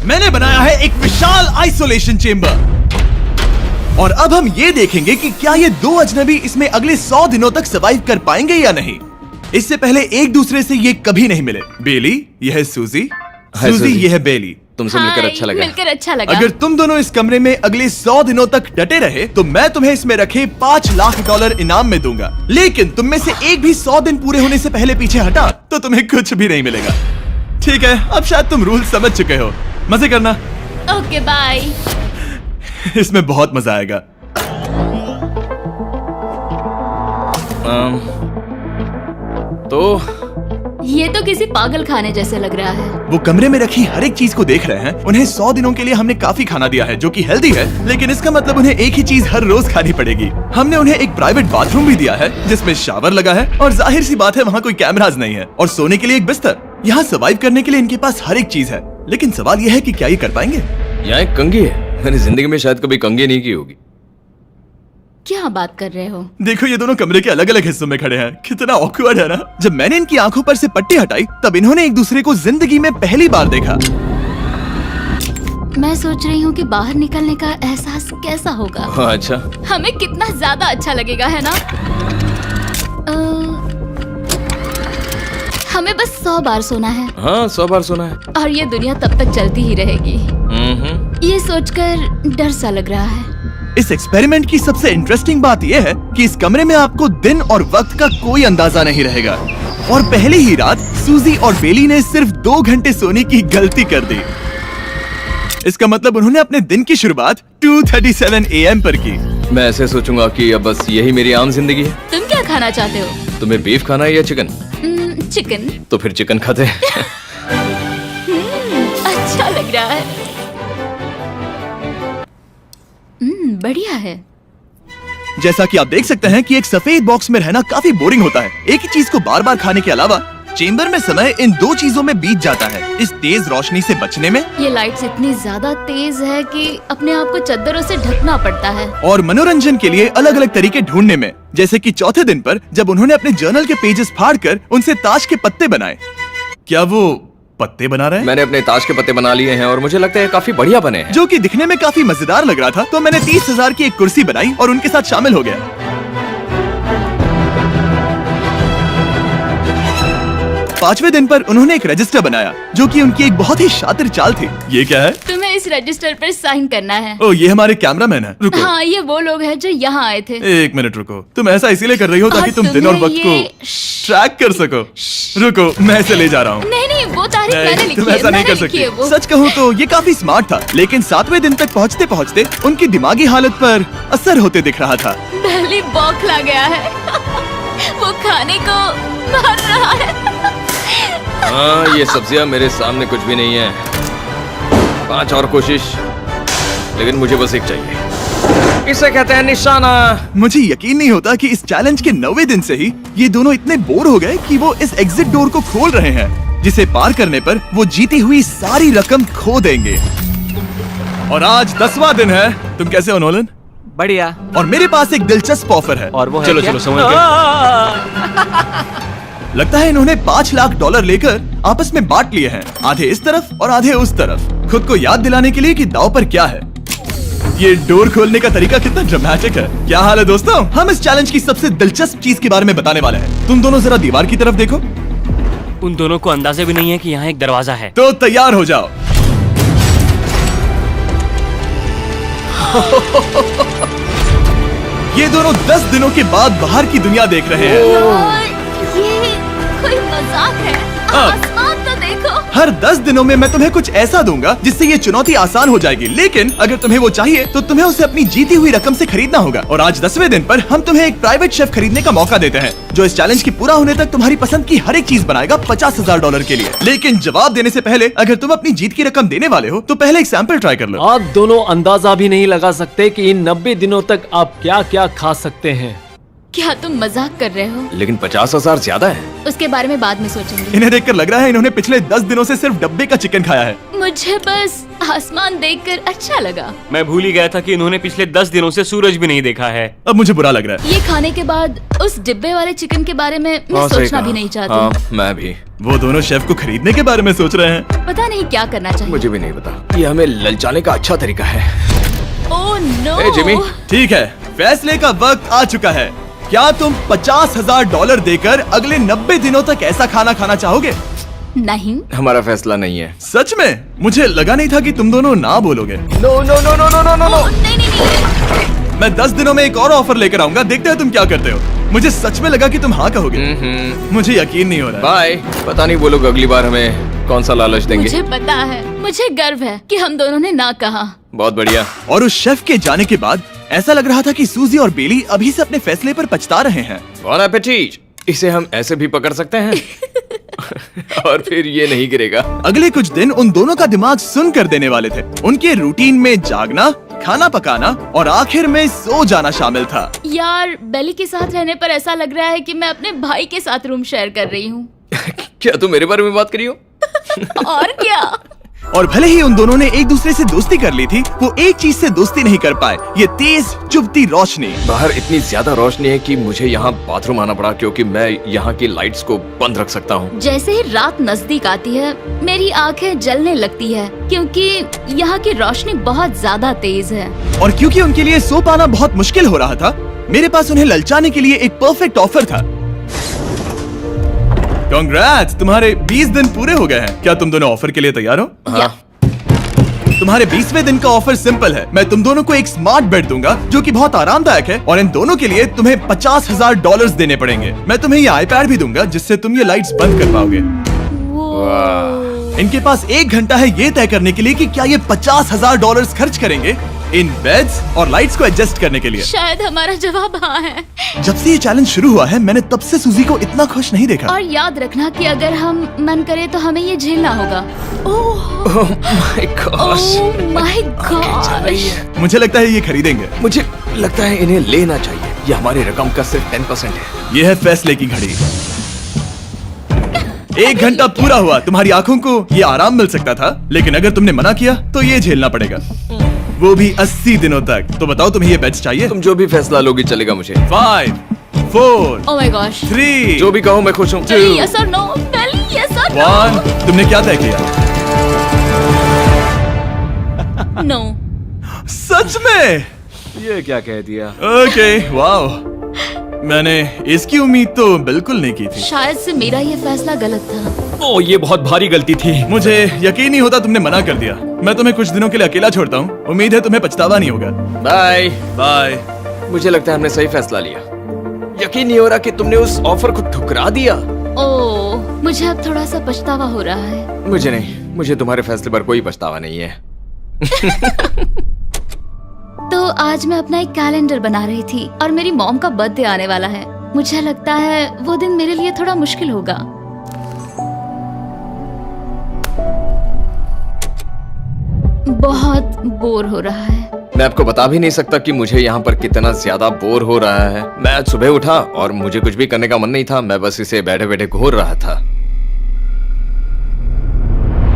मैंने बनाया है एक विशाल आइसोलेशन चेम्बर और अब हम ये देखेंगे कि क्या ये दो अजनबी इसमें अगले 100 दिनों तक सर्वाइव कर पाएंगे या नहीं। इससे पहले एक दूसरे से ये कभी नहीं मिले। बेली, यह है सूजी, सूजी ये है बेली। तुमसे मिलकर अच्छा लगा। मिलकर अच्छा लगा। अगर तुम दोनों इस कमरे में अगले 100 दिनों तक डटे रहे तो मैं तुम्हें इसमें रखे $5 लाख इनाम में दूंगा। लेकिन तुम में से एक भी 100 दिन पूरे होने से पहले पीछे हटा तो तुम्हें कुछ भी नहीं मिलेगा। ठीक है, अब शायद तुम रूल समझ चुके हो। मजे करना। Okay bye. इसमें बहुत मजा आएगा। तो ये तो किसी पागल खाने जैसे लग रहा है। वो कमरे में रखी हर एक चीज को देख रहे हैं। उन्हें 100 दिनों के लिए हमने काफी खाना दिया है जो कि हेल्दी है, लेकिन इसका मतलब उन्हें एक ही चीज हर रोज खानी पड़ेगी। हमने उन्हें एक प्राइवेट बाथरूम भी दिया है जिसमें शावर लगा है और जाहिर सी बात है वहाँ कोई कैमराज नहीं है, और सोने के लिए एक बिस्तर। यहाँ सर्वाइव करने के लिए इनके पास हर एक चीज है, लेकिन सवाल यह है कि क्या ये कर पाएंगे। यहाँ एक कंघी है। मैंने जिंदगी में शायद कभी कंघी नहीं की होगी। क्या बात कर रहे हो? देखो ये दोनों कमरे के अलग अलग हिस्सों में खड़े हैं। कितना ऑकवर्ड है ना। जब मैंने इनकी आंखों पर से पट्टी हटाई तब इन्होंने एक दूसरे को जिंदगी में पहली बार देखा। मैं सोच रही हूँ कि बाहर निकलने का एहसास कैसा होगा। अच्छा, हमें कितना ज्यादा अच्छा लगेगा, है ना? हमें बस 100 बार सोना है। हाँ 100 बार सोना है। और ये दुनिया तब तक चलती ही रहेगी। ये सोचकर डर सा लग रहा है। इस एक्सपेरिमेंट की सबसे इंटरेस्टिंग बात यह है कि इस कमरे में आपको दिन और वक्त का कोई अंदाजा नहीं रहेगा। और पहली ही रात सूजी और बेली ने सिर्फ 2 घंटे सोने की गलती कर दी। इसका मतलब उन्होंने अपने दिन की शुरुआत 2:37 AM पर की। मैं ऐसे सोचूंगा कि अब बस यही मेरी आम जिंदगी है। तुम क्या खाना चाहते हो? तुम्हें बीफ खाना है या चिकन? चिकन। तो फिर चिकन खाते हैं। अच्छा लग रहा है। बढ़िया है। जैसा कि आप देख सकते हैं कि एक सफेद बॉक्स में रहना काफी बोरिंग होता है। एक ही चीज को बार बार खाने के अलावा चेम्बर में समय इन 2 चीजों में बीत जाता है, इस तेज रोशनी से बचने में। ये लाइट्स इतनी ज्यादा तेज है कि अपने आप को चद्दरों से ढकना पड़ता है। और मनोरंजन के लिए अलग अलग तरीके ढूंढने में, जैसे कि चौथे दिन पर जब उन्होंने अपने जर्नल के पेजेस फाड़कर उनसे ताश के पत्ते बनाए। क्या वो पत्ते बना रहे हैं? मैंने अपने ताश के पत्ते बना लिए हैं और मुझे लगता है काफी बढ़िया बने हैं। जो कि दिखने में काफी मजेदार लग रहा था, तो मैंने 30,000 की एक कुर्सी बनाई और उनके साथ शामिल हो गया। 5वें दिन पर उन्होंने एक रजिस्टर बनाया जो कि उनकी एक बहुत ही शातिर चाल थी। ये क्या है? तुम्हें इस रजिस्टर पर साइन करना है। ओ, ये हमारे कैमरामैन है। रुको। हाँ, ये वो लोग हैं जो यहाँ आए थे। 1 मिनट रुको। तुम ऐसा इसीलिए कर रही हो ताकि और तुम दिन और तुम्हें वक्त को ये ट्रैक कर सको। रुको, मैं इसे ले जा रहा हूँ। नहीं नहीं, वो तारीख मैंने लिखी तुम है। ऐसा नहीं कर मैंने लिखी है सकती। वो। सच कहूँ तो ये काफी स्मार्ट था, लेकिन 7वें दिन तक पहुँचते पहुँचते उनकी दिमागी हालत पर असर होते दिख रहा था। पहली बौखला गया है। वो खाने को मार रहा है। हाँ, ये सब्जियां मेरे सामने कुछ भी नहीं है। 5 और कोशिश, लेकिन मुझे बस एक चाहिए। इसे कहते हैं निशाना। मुझे यकीन नहीं होता कि इस चैलेंज के 9वें दिन से ही ये दोनों इतने बोर हो गए कि वो इस एग्जिट डोर को खोल रहे हैं, जिसे पार करने पर वो जीती हुई सारी रकम खो देंगे। और आज 10वां दिन है। तुम कैसे हो नोलन? बढ़िया। और मेरे पास एक दिलचस्प ऑफर है। और वो है चलो क्या? चलो समझ गए। लगता है इन्होंने $5 लाख लेकर आपस में बांट लिए हैं, आधे इस तरफ और आधे उस तरफ, खुद को याद दिलाने के लिए कि दांव पर क्या है। ये डोर खोलने का तरीका कितना ड्रामेटिक है। क्या हाल है दोस्तों? हम इस चैलेंज की सबसे दिलचस्प चीज के बारे में बताने वाले हैं। तुम दोनों जरा दीवार की तरफ देखो। उन दोनों को अंदाजा भी नहीं है कि यहाँ एक दरवाजा है। तो तैयार हो जाओ। ये दोनों 10 दिनों के बाद बाहर की दुनिया देख रहे हैं। यार, ये कोई मजाक है। आसमान तो देखो। हर 10 दिनों में मैं तुम्हें कुछ ऐसा दूंगा जिससे ये चुनौती आसान हो जाएगी, लेकिन अगर तुम्हें वो चाहिए तो तुम्हें उसे अपनी जीती हुई रकम से खरीदना होगा। और आज 10वें दिन पर हम तुम्हें एक प्राइवेट शेफ खरीदने का मौका देते हैं जो इस चैलेंज की पूरा होने तक तुम्हारी पसंद की हर एक चीज बनाएगा $50,000 के लिए। लेकिन जवाब देने से पहले अगर तुम अपनी जीत की रकम देने वाले हो तो पहले एक सैंपल ट्राई कर लो। आप दोनों अंदाजा भी नहीं लगा सकते कि इन 90 दिनों तक आप क्या क्या खा सकते हैं। क्या तुम मजाक कर रहे हो? लेकिन 50,000 ज्यादा है। उसके बारे में बाद में सोचेंगे। इन्हें देखकर लग रहा है इन्होंने पिछले 10 दिनों से सिर्फ डब्बे का चिकन खाया है। मुझे बस आसमान देखकर अच्छा लगा। मैं भूल ही गया था कि इन्होंने पिछले 10 दिनों से सूरज भी नहीं देखा है। अब मुझे बुरा लग रहा है। ये खाने के बाद उस डिब्बे वाले चिकन के बारे में मैं हाँ, सही सोचना कहा। भी नहीं चाहती। हाँ, मैं भी। वो दोनों शेफ को खरीदने के बारे में सोच रहे हैं। पता नहीं क्या करना चाहिए। मुझे भी नहीं पता। ये हमें ललचाने का अच्छा तरीका है। Oh no. ए, जिमी। ठीक है, फैसले का वक्त आ चुका है। क्या तुम $50,000 देकर अगले 90 दिनों तक ऐसा खाना खाना चाहोगे? नहीं। हमारा फैसला नहीं है। सच में? मुझे लगा नहीं था कि तुम दोनों ना बोलोगे। No no no no no no no oh, नहीं नहीं नहीं। मैं 10 दिनों में एक और ऑफर लेकर आऊंगा, देखते हैं तुम क्या करते हो। मुझे सच में लगा कि तुम हाँ कहोगे। मुझे यकीन नहीं हो रहा। बाय। पता नहीं वो लोग अगली बार हमें कौन सा लालच देंगे। मुझे पता है, मुझे गर्व है कि हम दोनों ने ना कहा। बहुत बढ़िया। और उस शेफ के जाने के बाद ऐसा लग रहा था कि सूजी और बेली अभी से अपने फैसले पर पछता रहे हैं। बॉन एपेटीट। इसे हम ऐसे भी पकड़ सकते हैं और फिर ये नहीं गिरेगा। अगले कुछ दिन उन दोनों का दिमाग सुन कर देने वाले थे। उनके रूटीन में जागना, खाना पकाना और आखिर में सो जाना शामिल था। यार, बेली के साथ रहने पर ऐसा लग रहा है कि मैं अपने भाई के साथ रूम शेयर कर रही हूँ। क्या तुम मेरे बारे में बात करी हो? और क्या। और भले ही उन दोनों ने एक दूसरे से दोस्ती कर ली थी, वो एक चीज से दोस्ती नहीं कर पाए, ये तेज चुभती रोशनी। बाहर इतनी ज्यादा रोशनी है कि मुझे यहाँ बाथरूम आना पड़ा क्योंकि मैं यहाँ की लाइट्स को बंद रख सकता हूँ। जैसे ही रात नजदीक आती है, मेरी आंखें जलने लगती है क्योंकि यहाँ की रोशनी बहुत ज्यादा तेज है। और क्योंकि उनके लिए सो पाना बहुत मुश्किल हो रहा था, मेरे पास उन्हें ललचाने के लिए एक परफेक्ट ऑफर था। कांग्रेट्स, तुम्हारे 20 दिन पूरे हो गए हैं। क्या तुम दोनों ऑफर के लिए तैयार हो? या। तुम्हारे 20वें दिन का ऑफर सिंपल है। मैं तुम दोनों को एक स्मार्ट बेड दूंगा जो कि बहुत आरामदायक है, और इन दोनों के लिए तुम्हें $50,000 देने पड़ेंगे। मैं तुम्हें ये आईपैड भी दूंगा जिससे तुम ये लाइट्स बंद कर पाओगे। इनके पास 1 घंटा है ये तय करने के लिए कि क्या ये $50,000 खर्च करेंगे इन बेड्स और लाइट्स को एडजस्ट करने के लिए। शायद हमारा जवाब हाँ है। जब से ये चैलेंज शुरू हुआ है, मैंने तब से सूजी को इतना खुश नहीं देखा। और याद रखना कि अगर हम मन करे तो हमें ये झेलना होगा। Oh my God. My God. मुझे लगता है ये खरीदेंगे। मुझे लगता है इन्हें लेना चाहिए। ये हमारी रकम का सिर्फ 10% है। ये है फैसले की घड़ी। 1 घंटा पूरा हुआ, तुम्हारी आंखों को ये आराम मिल सकता था, लेकिन अगर तुमने मना किया तो ये झेलना पड़ेगा, वो भी 80 दिनों तक। तो बताओ, तुम्हें ये बेड्स चाहिए? तुम जो भी फैसला लोगी चलेगा मुझे। 5, 4, ओह माय गॉश। 3, जो भी कहो मैं खुश हूँ। यस और नो। बेली, यस और 1। तुमने क्या तय किया? नो। सच में? ये क्या कह दिया? Okay, wow. मैंने इसकी उम्मीद तो बिल्कुल नहीं की थी। शायद से मेरा ये फैसला गलत था। ओ, ये बहुत भारी गलती थी। मुझे यकीन नहीं होता तुमने मना कर दिया। मैं तुम्हें कुछ दिनों के लिए अकेला छोड़ता हूँ। उम्मीद है तुम्हें पछतावा नहीं होगा। Bye bye. मुझे लगता है हमने सही फैसला लिया। यकीन नहीं हो रहा कि तुमने उस ऑफर को ठुकरा दिया। ओह, मुझे अब थोड़ा सा पछतावा हो रहा है। मुझे नहीं, मुझे तुम्हारे फैसले पर कोई पछतावा नहीं है। तो आज मैं अपना एक कैलेंडर बना रही थी और मेरी मॉम का बर्थडे आने वाला है। मुझे लगता है वो दिन मेरे लिए थोड़ा मुश्किल होगा। बहुत बोर हो रहा है। मैं आपको बता भी नहीं सकता कि मुझे यहाँ पर कितना ज्यादा बोर हो रहा है। मैं आज सुबह उठा और मुझे कुछ भी करने का मन नहीं था। मैं बस इसे बैठे बैठे घूर रहा था।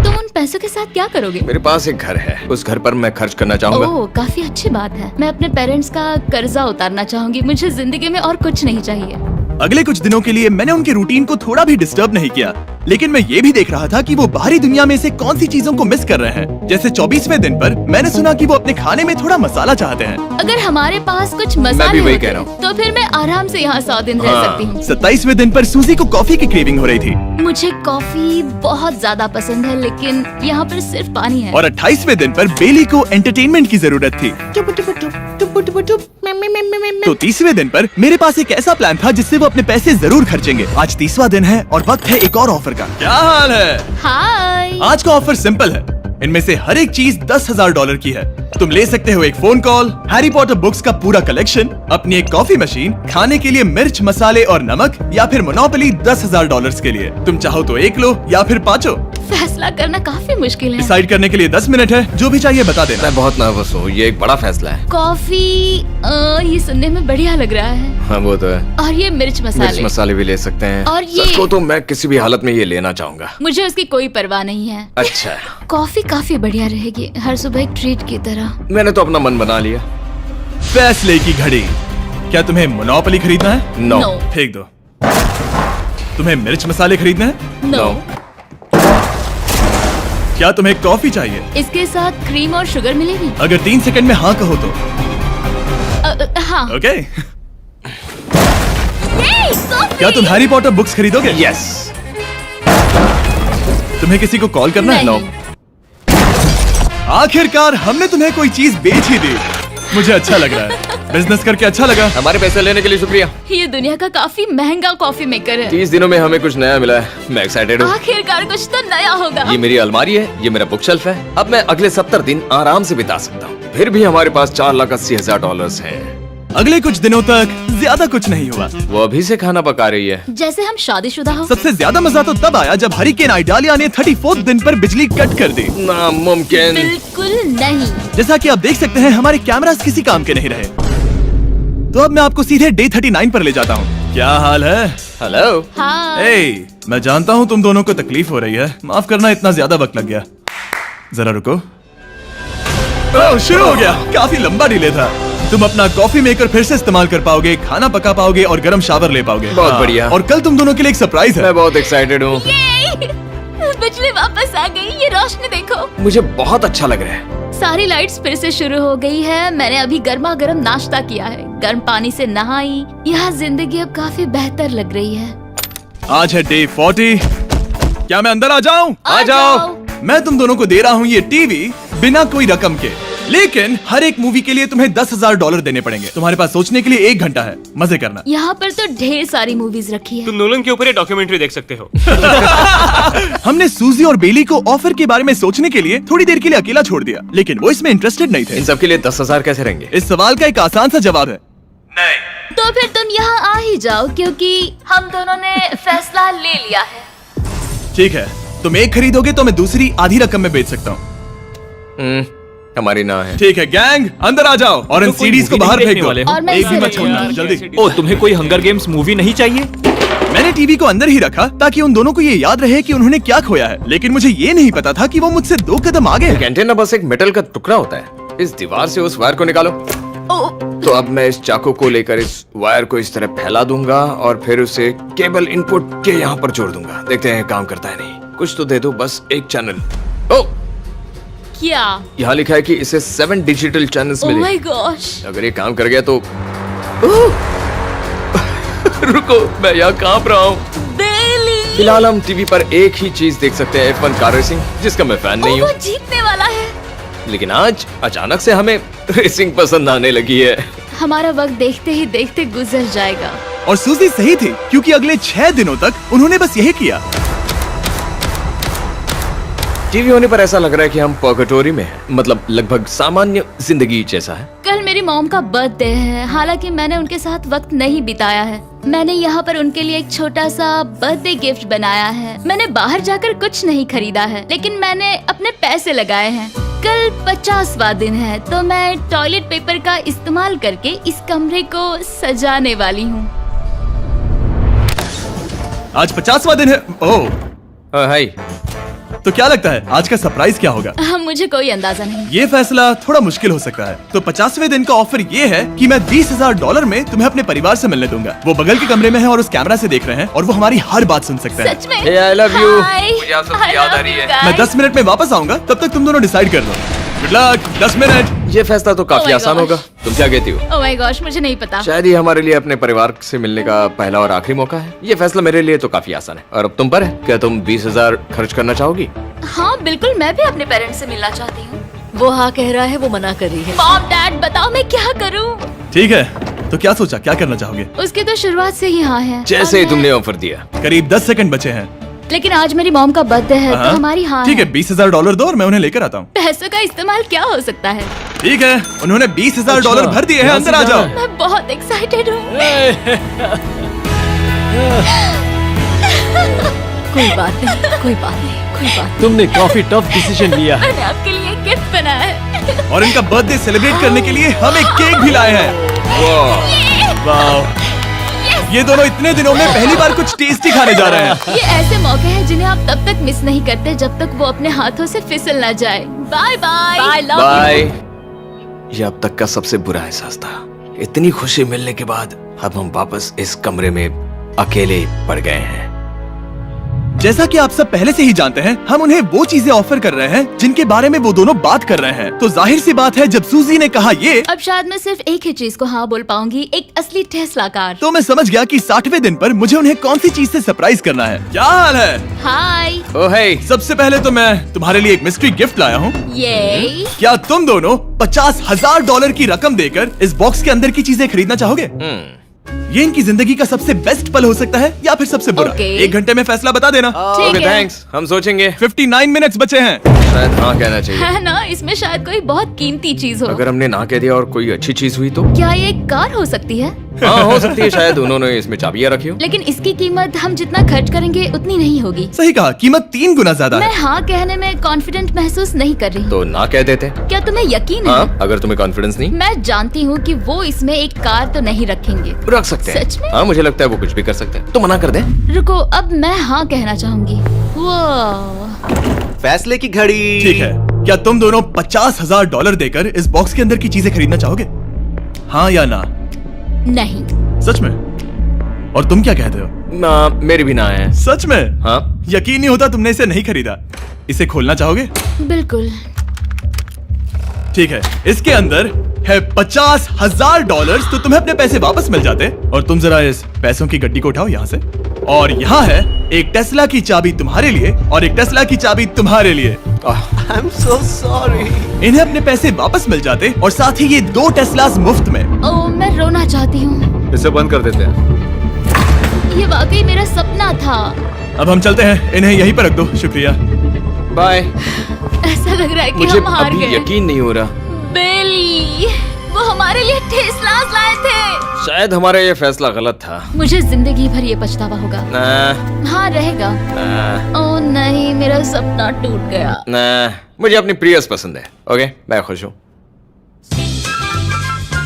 तुम उन पैसों के साथ क्या करोगे? मेरे पास एक घर है, उस घर पर मैं खर्च करना चाहूंगा। ओह, काफी अच्छी बात है। मैं अपने पेरेंट्स का कर्जा उतारना चाहूंगी। मुझे जिंदगी में और कुछ नहीं चाहिए। अगले कुछ दिनों के लिए मैंने उनके रूटीन को थोड़ा भी डिस्टर्ब नहीं किया, लेकिन मैं ये भी देख रहा था कि वो बाहरी दुनिया में से कौन सी चीजों को मिस कर रहे हैं। जैसे 24वें दिन पर मैंने सुना कि वो अपने खाने में थोड़ा मसाला चाहते हैं। अगर हमारे पास कुछ मैं मसाले भी वही होते कह रहा हूँ। तो फिर मैं आराम से यहाँ 100 दिन रह सकती हूँ। 27वें दिन पर सूजी को कॉफी की क्रेविंग हो रही थी, मुझे कॉफी बहुत ज्यादा पसंद है, लेकिन यहाँ पर सिर्फ पानी है। और 28वें दिन पर बेली को एंटरटेनमेंट की जरूरत थी। तो 30वें दिन पर मेरे पास एक ऐसा प्लान था जिससे वो अपने पैसे जरूर खर्चेंगे। आज 30वां दिन है और वक्त है एक और ऑफर का। क्या हाल है? हाय। आज का ऑफर सिंपल है। इनमें से हर एक चीज $10,000 की है। तुम ले सकते हो एक phone call, Harry Potter books का पूरा कलेक्शन, अपनी एक कॉफी मशीन, खाने के लिए मिर्च, मसाले और नमक, या फिर मोनोपोली $10,000 के लिए। तुम चाहो तो 1 लो या फिर 5। फैसला करना काफी मुश्किल है। डिसाइड करने के लिए 10 मिनट है। जो भी चाहिए बता देना। मैं बहुत नर्वस हूँ, ये एक बड़ा फैसला है। कॉफी, ये सुनने में बढ़िया लग रहा है। हाँ वो तो है। और ये मिर्च मिर्च मसाले। मसाले भी ले सकते हैं। और ये- सच को तो मैं किसी भी हालत में ये लेना चाहूंगा। मुझे उसकी कोई परवाह नहीं है। अच्छा, कॉफी काफी बढ़िया रहेगी, हर सुबह एक ट्रीट की तरह। मैंने तो अपना मन बना लिया। फैसले की घड़ी। क्या तुम्हें मोनोपोली खरीदना है? नो। No. फेंक दो। तुम्हें मिर्च मसाले खरीदने हैं? नो। क्या तुम्हें कॉफी चाहिए? इसके साथ क्रीम और शुगर मिलेगी? अगर 3 सेकंड में हाँ कहो तो। हाँ। ओके। ये कॉफी! क्या तुम हैरी पॉटर बुक्स खरीदोगे? यस। तुम्हें किसी को कॉल करना है? नहीं। आखिरकार हमने तुम्हें कोई चीज बेच ही दी। मुझे अच्छा लग रहा है। बिजनेस करके अच्छा लगा। हमारे पैसे लेने के लिए शुक्रिया। ये दुनिया का काफी महंगा कॉफी मेकर है। 30 दिनों में हमें कुछ नया मिला है। मैं एक्साइटेड हूँ। आखिरकार कुछ तो नया होगा। ये मेरी अलमारी है, ये मेरा बुक शेल्फ है। अब मैं अगले 70 दिन आराम से बिता सकता हूँ। फिर भी हमारे पास $4,80,000 हैं। अगले कुछ दिनों तक ज्यादा कुछ नहीं हुआ। वो अभी से खाना पका रही है। जैसे हम शादीशुदा हो। सबसे ज्यादा मजा तो तब आया जब हरिकेन आइडालिया ने 34th दिन पर बिजली कट कर दी। नामुमकिन। बिल्कुल नहीं। जैसा कि आप देख सकते हैं हमारे कैमरास किसी काम के नहीं रहे। तो अब मैं आपको सीधे डे 39 पर ले जाता हूँ। क्या हाल है? हेलो। हाँ। ए, मैं जानता हूँ तुम दोनों को तकलीफ हो रही है। माफ करना इतना ज्यादा वक्त लग गया। जरा रुको। ओह, शुरू हो गया। काफी लंबा डिले था। तुम अपना कॉफी मेकर फिर से इस्तेमाल कर पाओगे, खाना पका पाओगे और गर्म शावर ले पाओगे। बहुत हाँ, बढ़िया। और कल तुम दोनों के लिए एक सरप्राइज है। मैं बहुत एक्साइटेड हूँ। ये! बिजली वापस आ गई। ये रोशनी देखो। मुझे बहुत अच्छा लग रहा है। सारी लाइट्स फिर से शुरू हो गई है। मैंने अभी गर्मा गर्म नाश्ता किया है, गर्म पानी से नहाई। यहाँ जिंदगी अब काफी बेहतर लग रही है। आज है डे 40। क्या मैं अंदर आ जाऊं? आ जाओ। मैं तुम दोनों को दे रहा हूँ ये टीवी बिना कोई रकम के, लेकिन हर एक मूवी के लिए तुम्हें $10,000 देने पड़ेंगे। तुम्हारे पास सोचने के लिए 1 घंटा है। मजे करना। यहाँ पर तो ढेर सारी मूवीज रखी है। तुम नोलन के ऊपर ये डॉक्यूमेंट्री देख सकते हो। हमने सूजी और बेली को ऑफर के बारे में सोचने के लिए थोड़ी देर के लिए अकेला छोड़ दिया, लेकिन वो इसमें इंटरेस्टेड नहीं थे। इन सब के लिए 10,000 कैसे रहेंगे? इस सवाल का एक आसान सा जवाब है नहीं। तो फिर तुम यहाँ आ ही जाओ, क्योंकि हम दोनों ने फैसला ले लिया है। ठीक है, तुम एक खरीदोगे तो मैं दूसरी आधी रकम में बेच सकता हूँ। हमारी ना है। ठीक है गैंग, अंदर आ जाओ और इन तो कोई सीडीज को movie बाहर नहीं फेंक देखने दो। वाले हो? और मैं एक भी इसे मत छोड़ना, रखूंगी। जल्दी। ओ, तुम्हें कोई हंगर गेम्स मूवी नहीं चाहिए? मैंने टीवी को अंदर ही रखा ताकि उन दोनों को ये याद रहे कि उन्होंने क्या खोया है, लेकिन मुझे ये नहीं पता था कि वो मुझसे 2 कदम आगे है। एंटेना बस एक मेटल का टुकड़ा होता है। इस दीवार से उस वायर को निकालो। ओ, तो अब मैं इस चाकू को लेकर इस वायर को इस तरह फैला दूंगा और फिर उसे केबल इनपुट के यहाँ पर जोड़ दूंगा। देखते हैं काम करता है नहीं। कुछ तो दे दो, बस एक चैनल। ओ, क्या? यहाँ लिखा है कि इसे 7 डिजिटल चैनल्स ओह मिले। My gosh. अगर ये काम कर गया तो रुको, मैं यहाँ कांप रहा हूँ। बेली! फिलहाल हम टीवी पर एक ही चीज देख सकते हैं, F1 कार रेसिंग, जिसका मैं फैन नहीं वो हूँ। जीतने वाला है। लेकिन आज अचानक से हमें रेसिंग पसंद आने लगी है। हमारा वक्त देखते ही देखते गुजर जाएगा। और सूजी सही थी, क्योंकि अगले 6 दिनों तक उन्होंने बस यही किया। टीवी होने पर ऐसा लग रहा है कि हम पर्गेटोरी में हैं, मतलब लगभग सामान्य जिंदगी जैसा है। कल मेरी मॉम का बर्थडे है, हालांकि मैंने उनके साथ वक्त नहीं बिताया है। मैंने यहाँ पर उनके लिए एक छोटा सा बर्थडे गिफ्ट बनाया है। मैंने बाहर जाकर कुछ नहीं खरीदा है, लेकिन मैंने अपने पैसे लगाए हैं। कल 50वां दिन है, तो मैं टॉयलेट पेपर का इस्तेमाल करके इस कमरे को सजाने वाली हूँ। आज 50वां दिन है। ओह, हाय। तो क्या लगता है आज का सरप्राइज क्या होगा? मुझे कोई अंदाजा नहीं। ये फैसला थोड़ा मुश्किल हो सकता है। तो 50वें दिन का ऑफर ये है कि मैं $20,000 में तुम्हें अपने परिवार से मिलने दूंगा। वो बगल के कमरे में है और उस कैमरा से देख रहे हैं और वो हमारी हर बात सुन सकते हैं। सच में? Hey, I love you. Hi. मुझे आप सबकी I याद आ love रही you है। guys. मैं 10 मिनट में वापस आऊंगा, तब तक तुम दोनों डिसाइड कर लो। Good luck. 10 मिनट। ये फैसला तो काफी Oh my आसान gosh. होगा। तुम क्या कहती हो? ओह माय गॉश, मुझे नहीं पता। शायद ये हमारे लिए अपने परिवार से मिलने का पहला और आखिरी मौका है। ये फैसला मेरे लिए तो काफी आसान है। और अब तुम पर है। क्या तुम 20,000 खर्च करना चाहोगी? हाँ बिल्कुल, मैं भी अपने पेरेंट्स से मिलना चाहती हूँ। वो हाँ कह रहा है, वो मना कर रही है। मॉम डैड बताओ मैं क्या करूँ? ठीक है, तो क्या सोचा, क्या करना चाहोगे? उसकी तो शुरुआत से ही हाँ है। जैसे ही और तुमने ऑफर दिया। करीब 10 सेकंड बचे हैं। लेकिन आज मेरी मॉम का बर्थडे है, तो हमारी हाँ ठीक है, $20,000 दो और मैं उन्हें लेकर आता हूँ। पैसों का इस्तेमाल क्या हो सकता है? ठीक है, उन्होंने $20,000 भर दिए हैं। अंदर आ जाओ। मैं बहुत एक्साइटेड हूँ। कोई बात नहीं, कोई बात नहीं, कोई बात नहीं। तुमने काफी टफ डिसीजन लिया है। मैंने आपके लिए गिफ्ट बनाया है। और इनका बर्थडे सेलिब्रेट करने के लिए हम एक केक भी लाए हैं। वाह, ये दोनों इतने दिनों में पहली बार कुछ टेस्टी खाने जा रहे हैं। ये ऐसे मौके हैं जिन्हें आप तब तक मिस नहीं करते जब तक वो अपने हाथों से फिसल ना जाए। Bye bye. Bye, love bye. ये अब तक का सबसे बुरा एहसास था। इतनी खुशी मिलने के बाद अब हम वापस इस कमरे में अकेले पड़ गए हैं। जैसा कि आप सब पहले से ही जानते हैं, हम उन्हें वो चीजें ऑफर कर रहे हैं जिनके बारे में वो दोनों बात कर रहे हैं। तो जाहिर सी बात है, जब सूजी ने कहा ये, अब शायद मैं सिर्फ एक ही चीज को हाँ बोल पाऊंगी, एक असली टेस्ला कार। तो मैं समझ गया कि 60वें दिन पर मुझे उन्हें कौन सी चीज से सरप्राइज करना है। क्या हाल है? हाय। ओ हे, सबसे पहले तो मैं तुम्हारे लिए एक मिस्ट्री गिफ्ट लाया हूँ। ये क्या तुम दोनों $50,000 की रकम देकर इस बॉक्स के अंदर की चीजें खरीदना चाहोगे? ये इनकी जिंदगी का सबसे बेस्ट पल हो सकता है या फिर सबसे बुरा। Okay. 1 घंटे में फैसला बता देना। ठीक ओके है। थैंक्स, हम सोचेंगे। 59 मिनट्स बचे हैं। शायद हाँ कहना चाहिए। है ना, इसमें शायद कोई बहुत कीमती चीज हो। अगर हमने ना कह दिया और कोई अच्छी चीज हुई तो? क्या ये एक कार हो सकती है? हाँ हो सकती है, शायद उन्होंने इसमें चाबियां रखी हो। लेकिन इसकी कीमत हम जितना खर्च करेंगे उतनी नहीं होगी। सही कहा, कीमत 3 गुना ज्यादा मैं है। हाँ कहने में कॉन्फिडेंट महसूस नहीं कर रही। तो ना कह देते। क्या तुम्हें यकीन है? हाँ, अगर तुम्हें कॉन्फिडेंस नहीं, मैं जानती हूँ कि वो इसमें एक कार तो नहीं रखेंगे। रख सकते हैं। सच में? हाँ मुझे लगता है वो कुछ भी कर सकते हैं। तो मना कर दे। रुको, अब मैं हाँ कहना चाहूंगी। वो फैसले की घड़ी। ठीक है, क्या तुम दोनों $50,000 देकर इस बॉक्स के अंदर की चीजें खरीदना चाहोगे? हाँ या ना? नहीं। सच में? और तुम क्या कहते हो? ना, मेरी भी ना है। सच में? हाँ यकीन नहीं होता तुमने इसे नहीं खरीदा। इसे खोलना चाहोगे? बिल्कुल। ठीक है, इसके अंदर है $50,000, तो तुम्हें अपने पैसे वापस मिल जाते। और तुम जरा इस पैसों की गड्डी को उठाओ यहाँ से। और यहाँ है एक टेस्ला की चाबी तुम्हारे लिए और एक टेस्ला की चाबी तुम्हारे लिए। I am so sorry. इन्हें अपने पैसे वापस मिल जाते और साथ ही ये 2 टेस्लास मुफ्त में। ओ, मैं रोना चाहती हूँ। इसे बंद कर देते हैं। ये वाकई मेरा सपना था। अब हम चलते हैं, इन्हें यहीं पर रख दो। शुक्रिया। बाय। ऐसा लग रहा है कि मुझे हम हार अभी गए। यकीन नहीं हो रहा। बेली, वो हमारे लिए टेस्लास लाए थे। शायद हमारा ये फैसला गलत था। मुझे जिंदगी भर ये पछतावा होगा। ना, हाँ रहेगा। ना, ओ नहीं, मेरा सपना टूट गया। ना, मुझे अपनी प्रियस पसंद है। ओके, मैं खुश हूँ।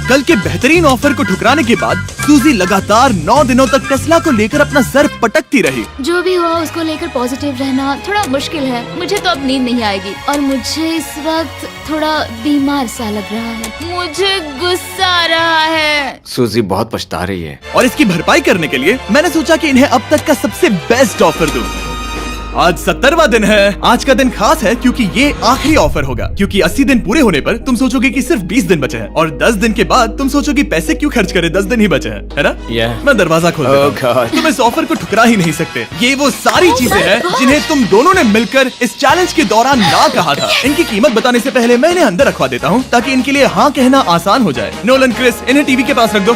कल के बेहतरीन ऑफर को ठुकराने के बाद सूजी लगातार 9 दिनों तक टेस्ला को लेकर अपना सर पटकती रही। जो भी हुआ उसको लेकर पॉजिटिव रहना थोड़ा मुश्किल है। मुझे तो अब नींद नहीं आएगी और मुझे इस वक्त थोड़ा बीमार सा लग रहा है। मुझे गुस्सा आ रहा है। सूजी बहुत पछता रही है। और इसकी भरपाई करने के लिए मैंने सोचा कि इन्हें अब तक का सबसे बेस्ट ऑफर दूं। आज 70वां दिन है। आज का दिन खास है क्योंकि ये आखिरी ऑफर होगा। क्योंकि 80 दिन पूरे होने पर तुम सोचोगे कि सिर्फ 20 दिन बचे हैं और 10 दिन के बाद तुम सोचोगे पैसे क्यों खर्च करें, 10 दिन ही बचे हैं, है ना? Yeah. मैं दरवाजा खोल देता हूं। Oh God. तुम इस ऑफर को ठुकरा ही नहीं सकते। ये वो सारी चीजें हैं जिन्हें तुम दोनों ने मिलकर इस चैलेंज के दौरान ना कहा था। इनकी कीमत बताने से पहले मैं इन्हें अंदर रखवा देता हूँ ताकि इनके लिए हाँ कहना आसान हो जाए। नोलन, क्रिस, इन्हें टीवी के पास रख दो।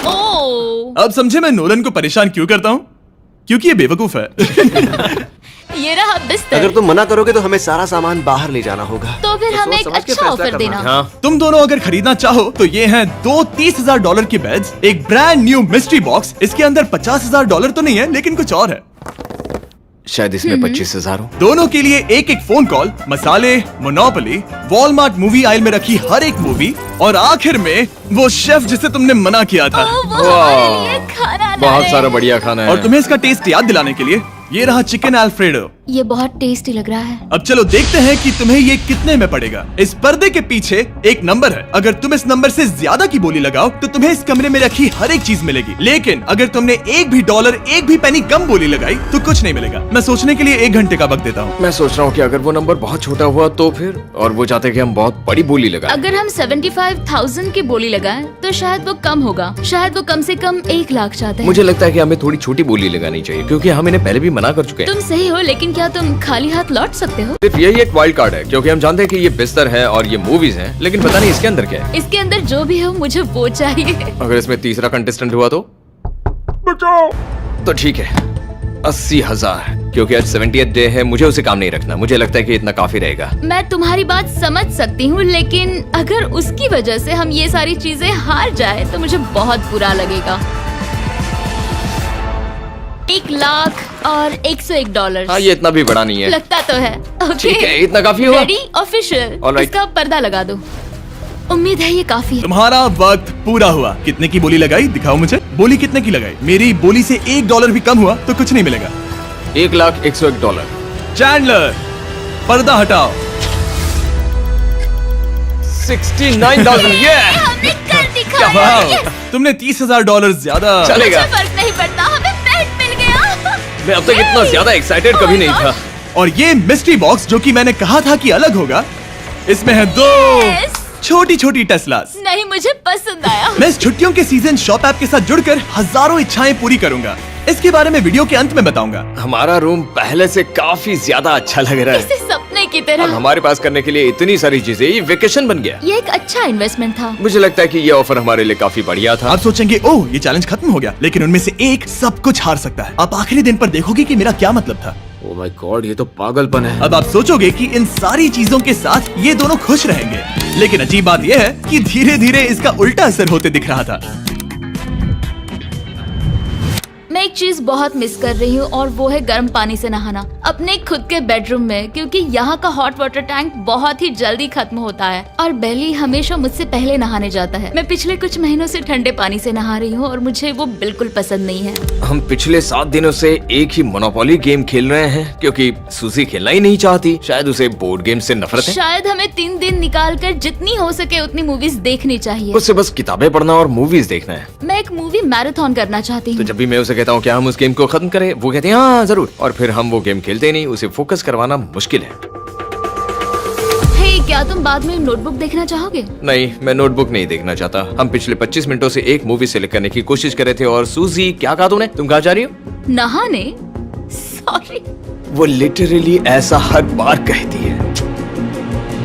ओ, अब समझे मैं नोलन को परेशान क्यों करता हूँ? क्योंकि ये बेवकूफ है। ये रहा बिस्तर। अगर तुम मना करोगे तो हमें सारा सामान बाहर ले जाना होगा। तो फिर हमें सोच एक समझ के अच्छा फैसला ऑफर करना। देना। हाँ, तुम दोनों अगर खरीदना चाहो तो ये हैं 2 $30,000 के बेड्स, एक ब्रांड न्यू मिस्ट्री बॉक्स। इसके अंदर $50,000 तो नहीं है लेकिन कुछ और है। शायद इसमें 25,000 हो। दोनों के लिए एक एक फोन कॉल, मसाले, मोनोपोली, वॉलमार्ट मूवी आइल में रखी हर एक मूवी और आखिर में वो शेफ जिसे तुमने मना किया था। ओ, वो हमारे लिए खाना ला बहुत रहे सारा हैं। बढ़िया खाना है। और तुम्हें इसका टेस्ट याद दिलाने के लिए ये रहा चिकन अल्फ्रेडो। ये बहुत टेस्टी लग रहा है। अब चलो देखते हैं कि तुम्हें ये कितने में पड़ेगा। इस पर्दे के पीछे एक नंबर है। अगर तुम इस नंबर से ज्यादा की बोली लगाओ तो तुम्हें इस कमरे में रखी हर एक चीज मिलेगी। लेकिन अगर तुमने एक भी डॉलर, एक भी पेनी कम बोली लगाई तो कुछ नहीं मिलेगा। मैं सोचने के लिए 1 घंटे का वक्त देता हूँ। मैं सोच रहा हूँ कि अगर वो नंबर बहुत छोटा हुआ तो फिर, और वो चाहते कि हम बहुत बड़ी बोली लगाएं। अगर हम 75,000 की बोली लगाएं तो शायद वो कम होगा। शायद वो कम से कम 1 लाख चाहते हैं। मुझे लगता है कि हमें थोड़ी छोटी बोली लगानी चाहिए क्योंकि हम इन्हें पहले भी मना कर चुके हैं। तुम सही हो, लेकिन क्या तुम खाली हाथ लौट सकते हो? सिर्फ यही एक वाइल्ड कार्ड है क्योंकि हम जानते हैं कि ये बिस्तर है और ये मूवीज हैं, लेकिन पता नहीं इसके अंदर क्या है। इसके अंदर जो भी हो मुझे वो चाहिए। अगर इसमें तीसरा कंटेस्टेंट हुआ तो बचाओ। तो ठीक है, 80,000, क्योंकि आज 70th डे है। मुझे उसे काम नहीं रखना। मुझे लगता है कि इतना काफी रहेगा। मैं तुम्हारी बात समझ सकती हूँ, लेकिन अगर उसकी वजह से हम ये सारी चीजें हार जाए तो मुझे बहुत बुरा लगेगा। 1 लाख और $101। हाँ, ये इतना भी बड़ा नहीं है। लगता तो है। ओके, ठीक है, इतना काफी हुआ। Ready, official. Alright. इसका पर्दा लगा दो। उम्मीद है ये काफी है। तुम्हारा वक्त पूरा हुआ। कितने की बोली लगाई दिखाओ मुझे। बोली कितने की लगाई? मेरी बोली से $1 भी कम हुआ तो कुछ नहीं मिलेगा। $1,01,001। चैंडलर, पर्दा हटाओ। 69,000। ये हमने कर दिखाया। वाह, Yes! तुमने $30,000 ज्यादा। चलेगा। मुझे फर्क नहीं पड़ता, हमें बेड मिल गया। मैं अब तक इतना ज्यादा एक्साइटेड कभी नहीं था। और ये मिस्ट्री बॉक्स जो कि मैंने कहा था कि अलग होगा, इसमें है 2 Yes! छोटी छोटी टेस्लास। नहीं, मुझे पसंद आया। मैं इस छुट्टियों के सीजन शॉप ऐप के साथ जुड़कर हजारों इच्छाएं पूरी करूंगा। इसके बारे में वीडियो के अंत में बताऊंगा। हमारा रूम पहले से काफी ज्यादा अच्छा लग रहा है। इसे सपने की अब तरह। हमारे पास करने के लिए इतनी सारी चीजें, ये वेकेशन बन गया। ये एक अच्छा इन्वेस्टमेंट था। मुझे लगता है कि ये ऑफर हमारे लिए काफी बढ़िया था। आप सोचेंगे ओह ये चैलेंज खत्म हो गया, लेकिन उनमें से एक सब कुछ हार सकता है। आप आखिरी दिन पर देखोगे कि मेरा क्या मतलब था। ओह माय गॉड, ये तो पागलपन है। अब आप सोचोगे कि इन सारी चीजों के साथ ये दोनों खुश रहेंगे, लेकिन अजीब बात यह है कि धीरे धीरे इसका उल्टा असर होते दिख रहा था। मैं एक चीज बहुत मिस कर रही हूँ और वो है गर्म पानी से नहाना अपने खुद के बेडरूम में, क्योंकि यहाँ का हॉट वाटर टैंक बहुत ही जल्दी खत्म होता है और बेली हमेशा मुझसे पहले नहाने जाता है। मैं पिछले कुछ महीनों से ठंडे पानी से नहा रही हूँ और मुझे वो बिल्कुल पसंद नहीं है। हम पिछले 7 दिनों से एक ही मोनोपोली गेम खेल रहे हैं क्योंकि सूजी खेलना ही नहीं चाहती। शायद उसे बोर्ड गेम से नफरत है। शायद हमें 3 दिन निकाल कर जितनी हो सके उतनी मूवीज देखनी चाहिए। उससे बस किताबें पढ़ना और मूवीज देखना है। मैं एक मूवी मैराथन करना चाहती तो हूँ। जब भी मैं उसे कहता हूँ क्या हम उस गेम को खत्म करें, वो कहते हैं हाँ जरूर, और फिर हम वो गेम खेलते नहीं। उसे फोकस करवाना मुश्किल है। हे, क्या तुम बाद में नोटबुक देखना चाहोगे? नहीं, मैं नोटबुक नहीं देखना चाहता। हम पिछले 25 मिनटों से एक मूवी सेलेक्ट करने की कोशिश कर रहे थे। और सूजी, क्या कहा तूने? तुम कहाँ जा रही हो? नहाने? सॉरी। वो लिटरली ऐसा हर बार कहती है।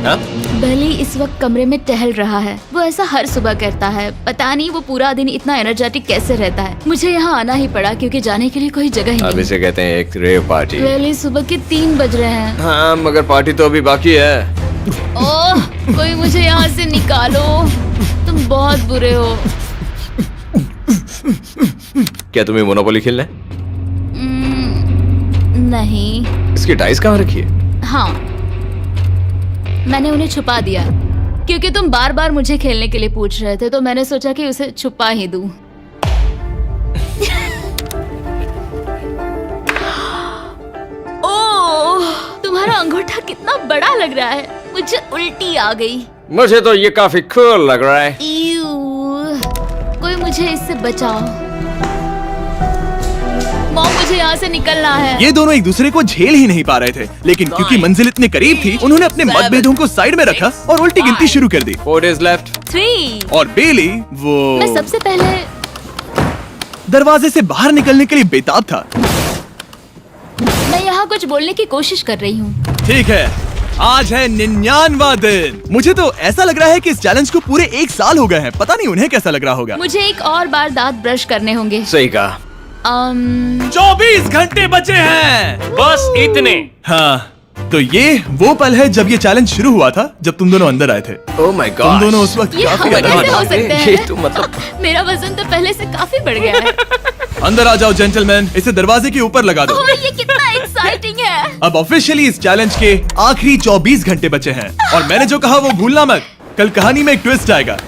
हाँ? बेली इस वक्त कमरे में टहल रहा है। वो ऐसा हर सुबह करता है। पता नहीं वो पूरा दिन इतना एनर्जेटिक कैसे रहता है। मुझे यहाँ आना ही पड़ा क्योंकि जाने के लिए कोई जगह ही अब नहीं। इसे कहते हैं एक रेव पार्टी। बेली, सुबह के 3 बज रहे हैं। हाँ, मगर पार्टी तो अभी बाकी है। ओह, कोई मुझे यहाँ से निकालो। तुम बहुत बुरे हो। क्या तुम्हें मोनोपोली खेलना है? नहीं। इसकी डाइस कहाँ रखी है? हाँ, मैंने उन्हें छुपा दिया क्योंकि तुम बार बार मुझे खेलने के लिए पूछ रहे थे, तो मैंने सोचा कि उसे छुपा ही दूं। ओह, तुम्हारा अंगूठा कितना बड़ा लग रहा है। मुझे उल्टी आ गई। मुझे तो ये काफी कूल लग रहा है। ईऊ, कोई मुझे इससे बचाओ। मॉम, मुझे यहाँ से निकलना है। ये दोनों एक दूसरे को झेल ही नहीं पा रहे थे, लेकिन क्योंकि मंजिल इतने करीब थी, उन्होंने अपने मतभेदों को साइड में रखा और उल्टी गिनती शुरू कर दी। 4 days left। 3। और बेली मैं वो सबसे पहले दरवाजे से बाहर निकलने के लिए बेताब था। मैं यहाँ कुछ बोलने की कोशिश कर रही हूँ। ठीक है, आज है 99वां दिन। मुझे तो ऐसा लग रहा है कि इस चैलेंज को पूरे 1 साल हो गए हैं। पता नहीं उन्हें कैसा लग रहा होगा। मुझे एक और बार दांत ब्रश करने होंगे। सही कहा। 24 घंटे बचे हैं। बस इतने। हाँ, तो ये वो पल है जब ये चैलेंज शुरू हुआ था, जब तुम दोनों अंदर आए थे। Oh my God. तुम दोनों उस वक्त ये काफी हम ज्यादा कैसे हो सकते हैं? ये तो मतलब मेरा वजन तो पहले से काफी बढ़ गया है। अंदर आ जाओ जेंटलमैन, इसे दरवाजे के ऊपर लगा दो। ओह, ये कितना एक्साइटिंग है। अब ऑफिशियली इस चैलेंज के आखिरी 24 घंटे बचे हैं, और मैंने जो कहा वो भूलना मत। कल कहानी में एक ट्विस्ट आएगा।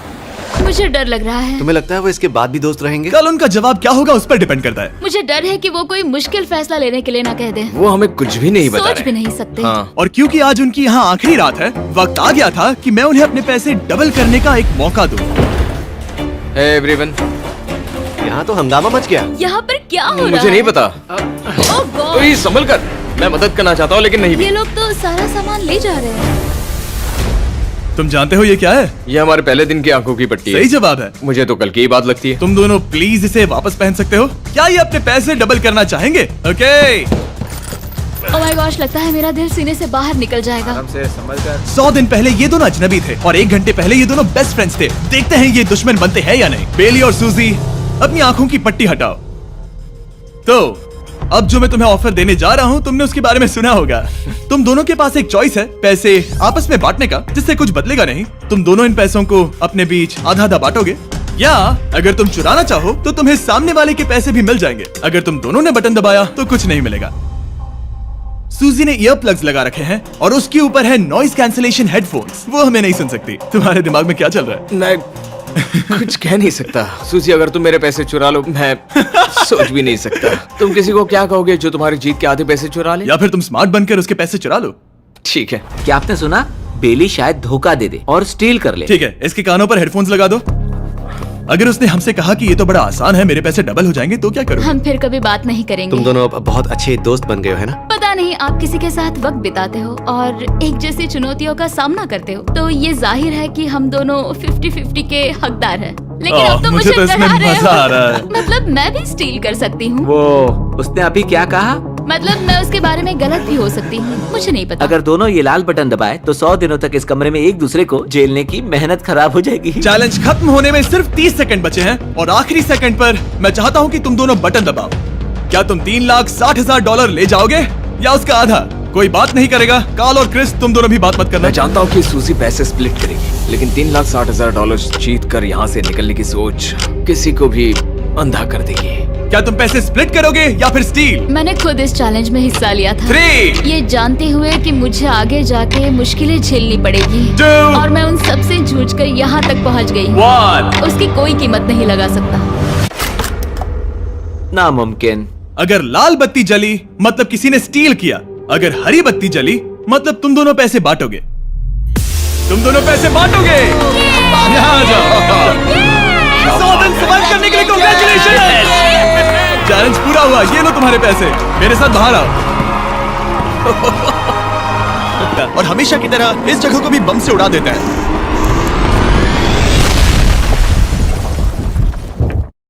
मुझे डर लग रहा है। तुम्हें लगता है वो इसके बाद भी दोस्त रहेंगे? कल उनका जवाब क्या होगा उस पर डिपेंड करता है। मुझे डर है कि वो कोई मुश्किल फैसला लेने के लिए ना कह दे। वो हमें कुछ भी नहीं बता सोच भी रहे। नहीं सकते। हाँ। और क्योंकि आज उनकी यहाँ आखिरी रात है, वक्त आ गया था कि मैं उन्हें अपने पैसे डबल करने का एक मौका दूं। Hey everyone। यहाँ तो हंगामा मच गया। यहाँ पर क्या हो रहा है? मुझे नहीं पता। ओह गॉड, प्लीज संभल कर। मैं मदद करना चाहता हूँ लेकिन नहीं भी। ये लोग तो सारा सामान ले जा रहे हैं। तुम जानते हो ये क्या है? ये हमारे पहले दिन की आंखों की पट्टी है। सही जवाब है। मुझे तो कल की ही बात लगती है। तुम दोनों प्लीज इसे वापस पहन सकते हो? क्या ये अपने पैसे डबल करना चाहेंगे? ओके। ओह माय गॉश, लगता है मेरा दिल सीने से बाहर निकल जाएगा। 100 दिन पहले ये दोनों अजनबी थे और 1 घंटे पहले ये दोनों बेस्ट फ्रेंड्स थे। देखते हैं ये दुश्मन बनते हैं या नहीं। बेली और सूजी, अपनी आंखों की पट्टी हटाओ। तो अब जो मैं तुम्हें ऑफर देने जा रहा हूँ, तुमने उसके बारे में सुना होगा। तुम दोनों के पास एक चॉइस है, पैसे आपस में बांटने का, जिससे कुछ बदलेगा नहीं। तुम दोनों इन पैसों को अपने बीच आधा आधा बांटोगे, या अगर तुम चुराना चाहो तो तुम्हें सामने वाले के पैसे भी मिल जाएंगे। अगर तुम दोनों ने बटन दबाया तो कुछ नहीं मिलेगा। सूजी ने ईयर प्लग्स लगा रखे हैं और उसके ऊपर है नॉइस कैंसिलेशन हेडफोन्स। वो हमें नहीं सुन सकती। तुम्हारे दिमाग में क्या चल रहा है? मैं कुछ कह नहीं सकता। सूजी, अगर तुम मेरे पैसे चुरा लो, मैं सोच भी नहीं सकता। तुम किसी को क्या कहोगे जो तुम्हारी जीत के आधे पैसे चुरा ले? या फिर तुम स्मार्ट बनकर उसके पैसे चुरा लो। ठीक है। क्या आपने सुना? बेली शायद धोखा दे दे और स्टील कर ले। ठीक है, इसके कानों पर हेडफोन्स लगा दो। अगर उसने हमसे कहा कि ये तो बड़ा आसान है, मेरे पैसे डबल हो जाएंगे, तो क्या करोगे? हम फिर कभी बात नहीं करेंगे। तुम दोनों अब बहुत अच्छे दोस्त बन गए हो, है ना? पता नहीं, आप किसी के साथ वक्त बिताते हो और एक जैसी चुनौतियों का सामना करते हो, तो ये जाहिर है कि हम दोनों 50-50 के हकदार हैं। लेकिन अब तो मुझे तो इसमें डरा रहे मजा हो। आ रहा है। मतलब मैं भी स्टील कर सकती हूँ। वो उसने अभी क्या कहा? मतलब मैं उसके बारे में गलत भी हो सकती हूँ, मुझे नहीं पता। अगर दोनों ये लाल बटन दबाए तो 100 दिनों तक इस कमरे में एक दूसरे को झेलने की मेहनत खराब हो जाएगी। चैलेंज खत्म होने में सिर्फ 30 सेकंड बचे हैं और आखिरी सेकंड पर मैं चाहता हूँ कि तुम दोनों बटन दबाओ। क्या तुम $3,60,000 ले जाओगे या उसका आधा? कोई बात नहीं करेगा। कार्ल और क्रिस, तुम दोनों भी बात मत करना। मैं जानता हूँ कि सूजी पैसे स्प्लिट करेगी, लेकिन $3,60,000 जीत कर यहाँ से निकलने की सोच किसी को भी अंधा कर देगी। क्या तुम पैसे स्प्लिट करोगे या फिर स्टील? मैंने खुद इस चैलेंज में हिस्सा लिया था, 3, ये जानते हुए कि मुझे आगे जाके मुश्किलें झेलनी पड़ेगी 2, और मैं उन सब से जूझकर यहाँ तक पहुँच गई हूँ। 1। उसकी कोई कीमत नहीं लगा सकता। नामुमकिन। अगर लाल बत्ती जली मतलब किसी ने स्टील किया, अगर हरी बत्ती जली मतलब तुम दोनों पैसे बांटोगे। तुम दोनों पैसे बांटोगे। यहाँ आ जाओ। 100 दिन सर्वाइव करने के लिए कांग्रेचुलेशन। चैलेंज पूरा हुआ, ये लो तुम्हारे पैसे, मेरे साथ बाहर आओ। और हमेशा की तरह इस जगह को भी बम से उड़ा देता है।